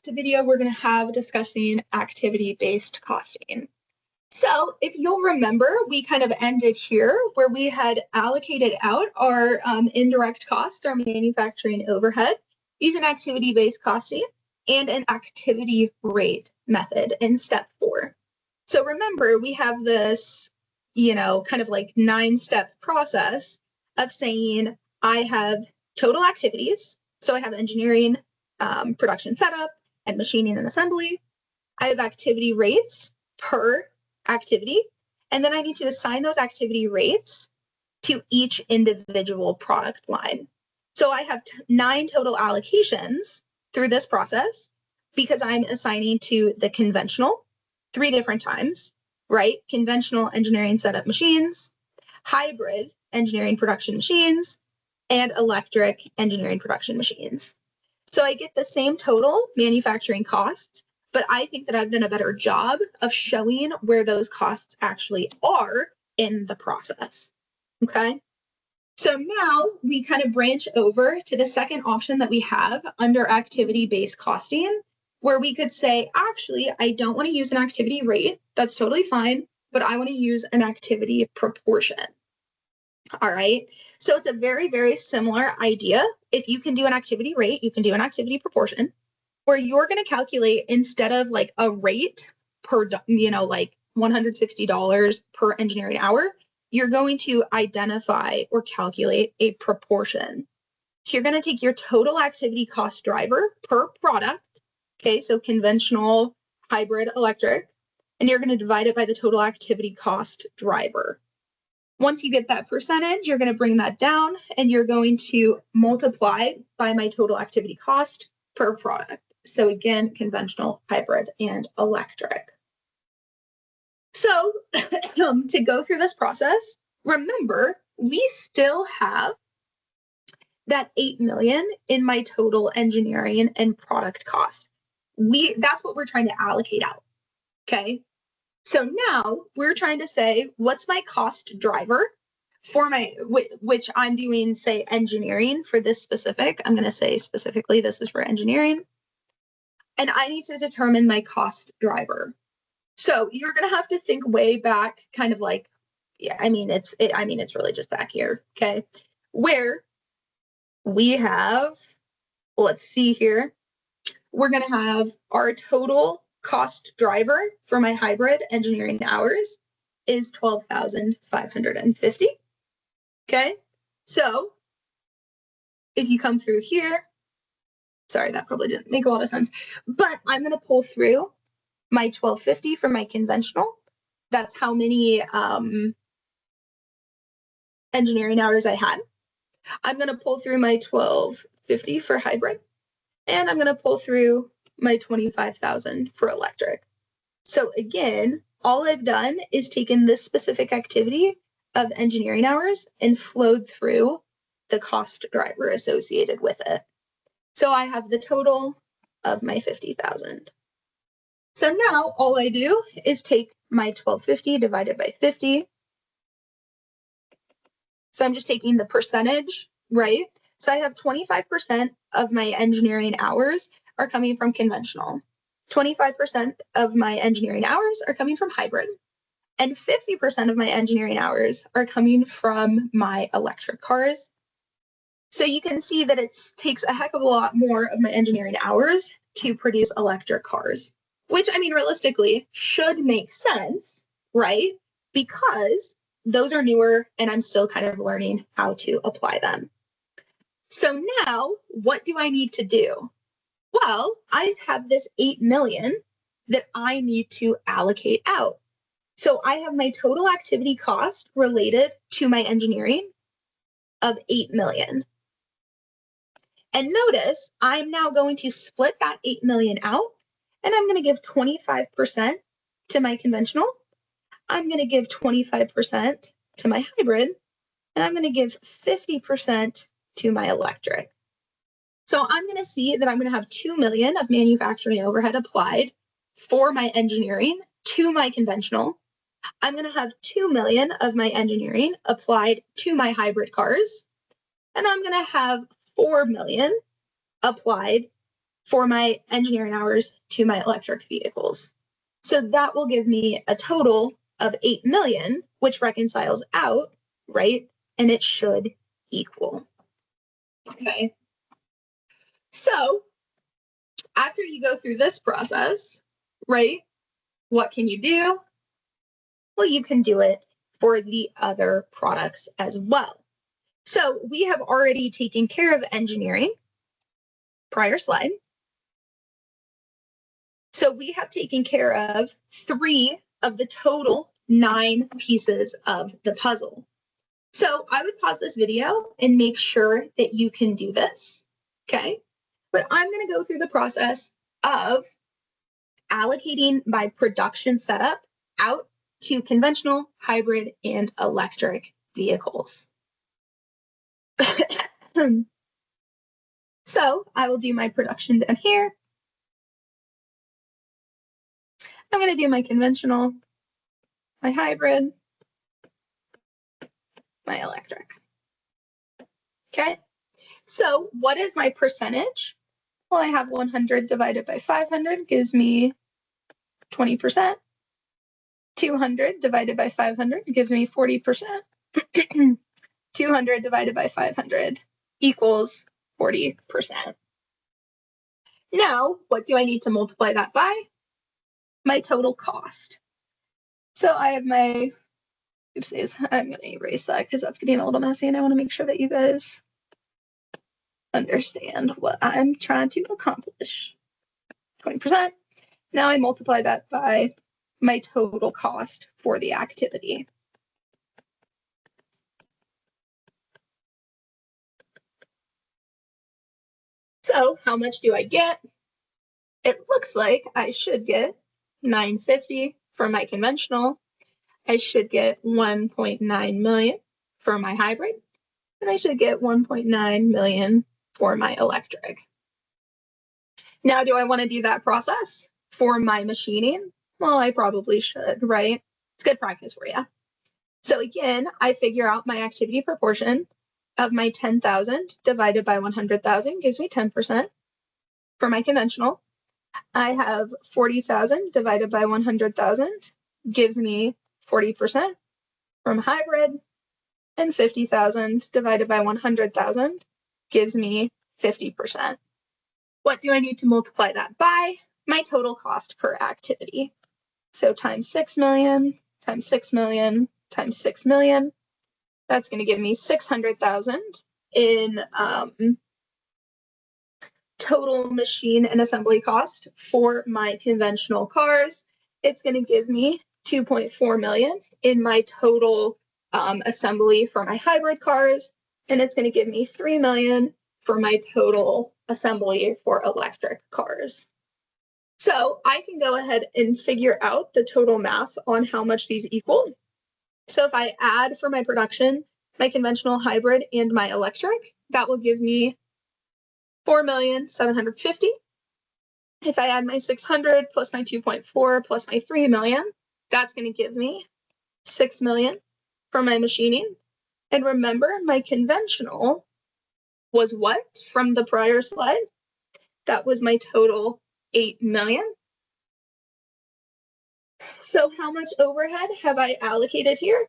video we're going to have discussing activity-based costing. So if you'll remember, we kind of ended here where we had allocated out our indirect costs, our manufacturing overhead, using activity-based costing and an activity rate method in step 4. So remember, we have this, kind of like 9-step process of saying I have total activities. So I have engineering, production setup, and machining and assembly. I have activity rates per activity, and then I need to assign those activity rates to each individual product line. So I have 9 total allocations through this process because I'm assigning to the conventional 3 different times, right? Conventional engineering setup machines, hybrid engineering production machines, and electric engineering production machines. So I get the same total manufacturing costs, but I think that I've done a better job of showing where those costs actually are in the process, okay? So now we kind of branch over to the second option that we have under activity-based costing, where we could say, actually, I don't want to use an activity rate. That's totally fine, but I want to use an activity proportion. All right, so it's a very, very similar idea. If you can do an activity rate, you can do an activity proportion, where you're going to calculate, instead of like a rate per, like $160 per engineering hour, you're going to identify or calculate a proportion. So you're going to take your total activity cost driver per product, okay, so conventional, hybrid, electric, and you're going to divide it by the total activity cost driver. Once you get that percentage, you're going to bring that down and you're going to multiply by my total activity cost per product. So again, conventional, hybrid, and electric. So to go through this process, remember, we still have that $8 million in my total engineering and product cost. That's what we're trying to allocate out, okay? So now we're trying to say, what's my cost driver for my, which I'm doing, say, engineering for this specific. I'm going to say specifically this is for engineering. And I need to determine my cost driver. So you're going to have to think way back, kind of like, it's really just back here, okay? Where we have, let's see here, we're going to have our total cost driver for my hybrid engineering hours is 12,550. Okay, so if you come through here, sorry, that probably didn't make a lot of sense, but I'm going to pull through my 1250 for my conventional. That's how many engineering hours I had. I'm going to pull through my 1250 for hybrid, and I'm going to pull through my 25,000 for electric. So again, all I've done is taken this specific activity of engineering hours and flowed through the cost driver associated with it. So I have the total of my 50,000. So now all I do is take my 1250 divided by 50. So I'm just taking the percentage, right? So I have 25% of my engineering hours are coming from conventional. 25% of my engineering hours are coming from hybrid. And 50% of my engineering hours are coming from my electric cars. So you can see that it takes a heck of a lot more of my engineering hours to produce electric cars, which, realistically should make sense, right? Because those are newer and I'm still kind of learning how to apply them. So now what do I need to do? Well, I have this 8 million that I need to allocate out. So I have my total activity cost related to my engineering of 8 million. And notice I'm now going to split that 8 million out, and I'm going to give 25% to my conventional. I'm going to give 25% to my hybrid, and I'm going to give 50% to my electric. So I'm going to see that I'm going to have 2 million of manufacturing overhead applied for my engineering to my conventional. I'm going to have 2 million of my engineering applied to my hybrid cars. And I'm going to have 4 million applied for my engineering hours to my electric vehicles. So that will give me a total of 8 million, which reconciles out, right? And it should equal. Okay. So after you go through this process, right, what can you do? Well, you can do it for the other products as well. So we have already taken care of engineering, prior slide. So we have taken care of 3 of the total 9 pieces of the puzzle. So I would pause this video and make sure that you can do this, okay? But I'm going to go through the process of allocating my production setup out to conventional, hybrid, and electric vehicles. So I will do my production down here. I'm going to do my conventional, my hybrid, my electric. Okay, so what is my percentage? Well, I have 100 divided by 500 gives me 20%. 200 divided by 500 gives me 40%. 200 divided by 500 equals 40%. Now, what do I need to multiply that by? My total cost. So I have my, oopsies, I'm going to erase that because that's getting a little messy and I want to make sure that you guys understand what I'm trying to accomplish. 20%. Now I multiply that by my total cost for the activity. So how much do I get? It looks like I should get $950 for my conventional. I should get 1.9 million for my hybrid, and I should get 1.9 million for my electric. Now, do I want to do that process for my machining? Well, I probably should, right? It's good practice for you. So again, I figure out my activity proportion of my 10,000 divided by 100,000 gives me 10% for my conventional. I have 40,000 divided by 100,000 gives me 40% from hybrid, and 50,000 divided by 100,000 gives me 50%. What do I need to multiply that by? My total cost per activity. So times 6 million, times 6 million, times 6 million. That's going to give me 600,000 in total machine and assembly cost for my conventional cars. It's going to give me 2.4 million in my total assembly for my hybrid cars, and it's going to give me 3 million for my total assembly for electric cars. So I can go ahead and figure out the total math on how much these equal. So if I add for my production, my conventional, hybrid, and my electric, that will give me 4,750,000. If I add my 600 plus my 2.4 plus my 3 million, that's going to give me 6 million for my machining. And remember, my conventional was what from the prior slide? That was my total 8 million. So how much overhead have I allocated here?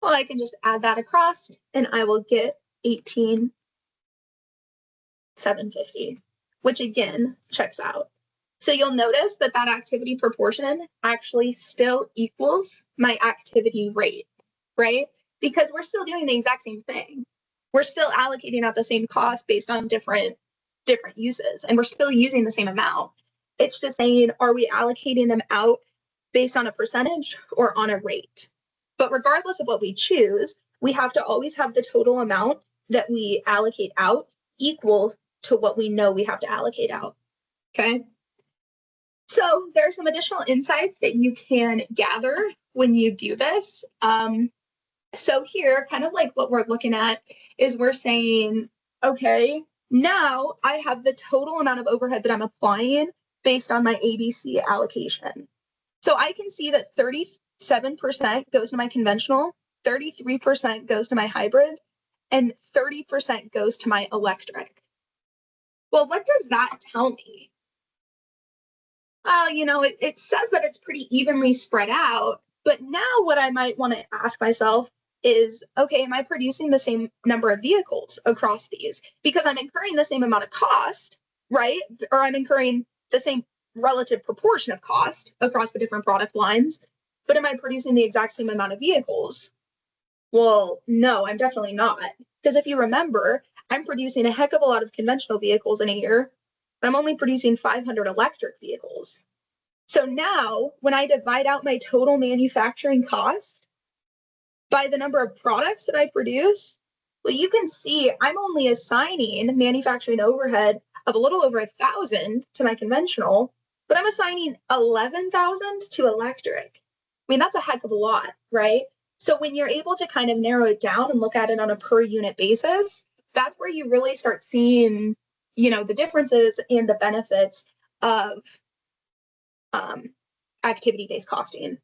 Well, I can just add that across and I will get 18,750, which again checks out. So you'll notice that that activity proportion actually still equals my activity rate, right? Because we're still doing the exact same thing. We're still allocating out the same cost based on different uses, and we're still using the same amount. It's just saying, are we allocating them out based on a percentage or on a rate? But regardless of what we choose, we have to always have the total amount that we allocate out equal to what we know we have to allocate out, okay? So there are some additional insights that you can gather when you do this. So here, kind of like what we're looking at is we're saying, okay, now I have the total amount of overhead that I'm applying based on my ABC allocation. So I can see that 37% goes to my conventional, 33% goes to my hybrid, and 30% goes to my electric. Well, what does that tell me? Well, it says that it's pretty evenly spread out, but now what I might want to ask myself is, okay, am I producing the same number of vehicles across these? Because I'm incurring the same amount of cost, right? Or I'm incurring the same relative proportion of cost across the different product lines, but am I producing the exact same amount of vehicles? Well, no, I'm definitely not. Because if you remember, I'm producing a heck of a lot of conventional vehicles in a year. I'm only producing 500 electric vehicles. So now when I divide out my total manufacturing cost by the number of products that I produce, well, you can see I'm only assigning manufacturing overhead of a little over 1,000 to my conventional, but I'm assigning 11,000 to electric. I mean, that's a heck of a lot, right? So when you're able to kind of narrow it down and look at it on a per unit basis, that's where you really start seeing, the differences and the benefits of activity-based costing.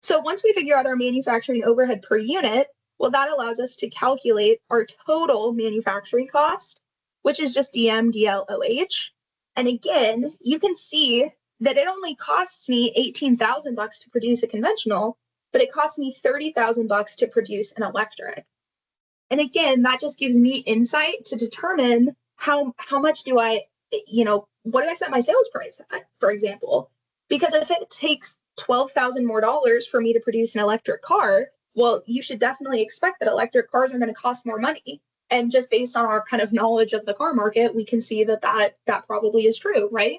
So once we figure out our manufacturing overhead per unit, well, that allows us to calculate our total manufacturing cost, which is just DMDLOH. And again, you can see that it only costs me $18,000 to produce a conventional, but it costs me $30,000 to produce an electric. And again, that just gives me insight to determine how much do I, what do I set my sales price at, for example? Because if it takes $12,000 more for me to produce an electric car, well, you should definitely expect that electric cars are going to cost more money. And just based on our kind of knowledge of the car market, we can see that probably is true, right?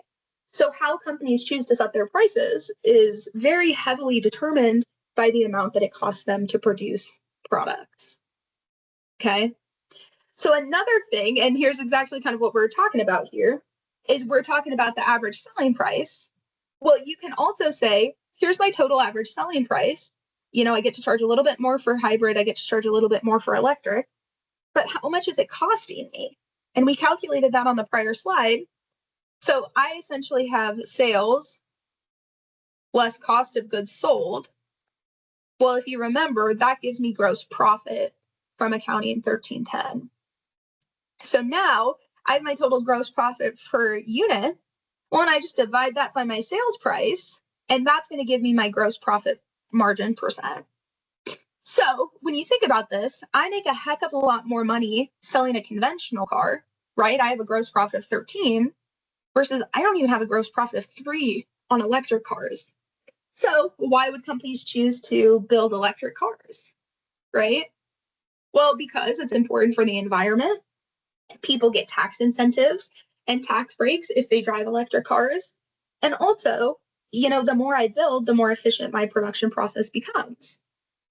So how companies choose to set their prices is very heavily determined by the amount that it costs them to produce products. Okay. So another thing, and here's exactly kind of what we're talking about here, is we're talking about the average selling price. Well, you can also say, here's my total average selling price. I get to charge a little bit more for hybrid. I get to charge a little bit more for electric. But how much is it costing me? And we calculated that on the prior slide. So I essentially have sales less cost of goods sold. Well, if you remember, that gives me gross profit from accounting 1310. So now I have my total gross profit per unit. Well, and I just divide that by my sales price, and that's going to give me my gross profit margin percent. So when you think about this, I make a heck of a lot more money selling a conventional car, right? I have a gross profit of 13 versus I don't even have a gross profit of 3 on electric cars. So why would companies choose to build electric cars, right? Well, because it's important for the environment. People get tax incentives and tax breaks if they drive electric cars. And also, the more I build, the more efficient my production process becomes.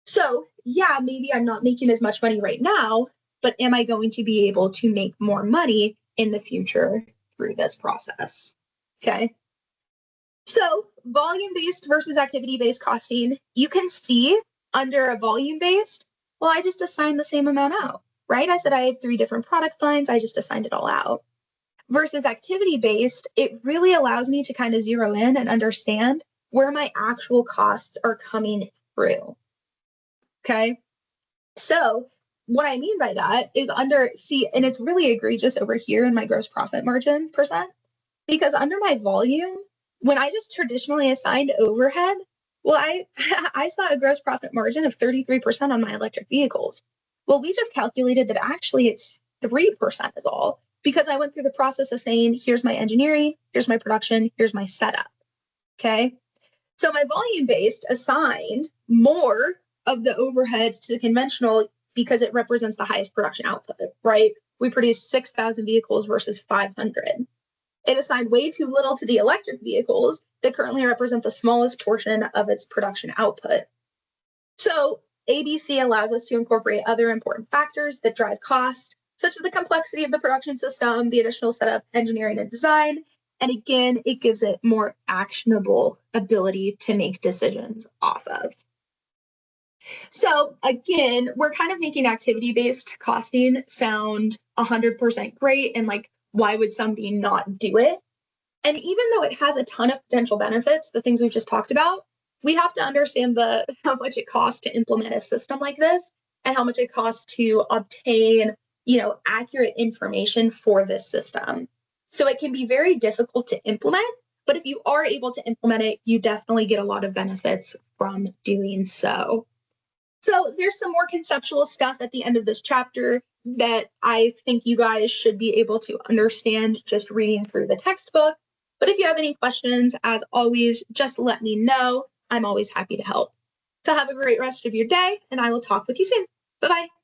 So yeah, maybe I'm not making as much money right now, but am I going to be able to make more money in the future through this process? Okay. So volume-based versus activity-based costing, you can see under a volume-based, well, I just assigned the same amount out, right? I said I had 3 different product lines. I just assigned it all out. Versus activity-based, it really allows me to kind of zero in and understand where my actual costs are coming through. Okay. So what I mean by that is and it's really egregious over here in my gross profit margin percent, because under my volume, when I just traditionally assigned overhead, well, I saw a gross profit margin of 33% on my electric vehicles. Well, we just calculated that actually it's 3% is all, because I went through the process of saying, here's my engineering, here's my production, here's my setup. Okay. So my volume-based assigned more of the overhead to the conventional because it represents the highest production output, right? We produce 6,000 vehicles versus 500. It assigned way too little to the electric vehicles that currently represent the smallest portion of its production output. So ABC allows us to incorporate other important factors that drive cost, such as the complexity of the production system, the additional setup, engineering, and design. And again, it gives it more actionable ability to make decisions off of. So again, we're kind of making activity-based costing sound 100% great, and like, why would somebody not do it? And even though it has a ton of potential benefits, the things we've just talked about, we have to understand how much it costs to implement a system like this and how much it costs to obtain, accurate information for this system. So it can be very difficult to implement, but if you are able to implement it, you definitely get a lot of benefits from doing so. So there's some more conceptual stuff at the end of this chapter that I think you guys should be able to understand just reading through the textbook. But if you have any questions, as always, just let me know. I'm always happy to help. So have a great rest of your day, and I will talk with you soon. Bye-bye.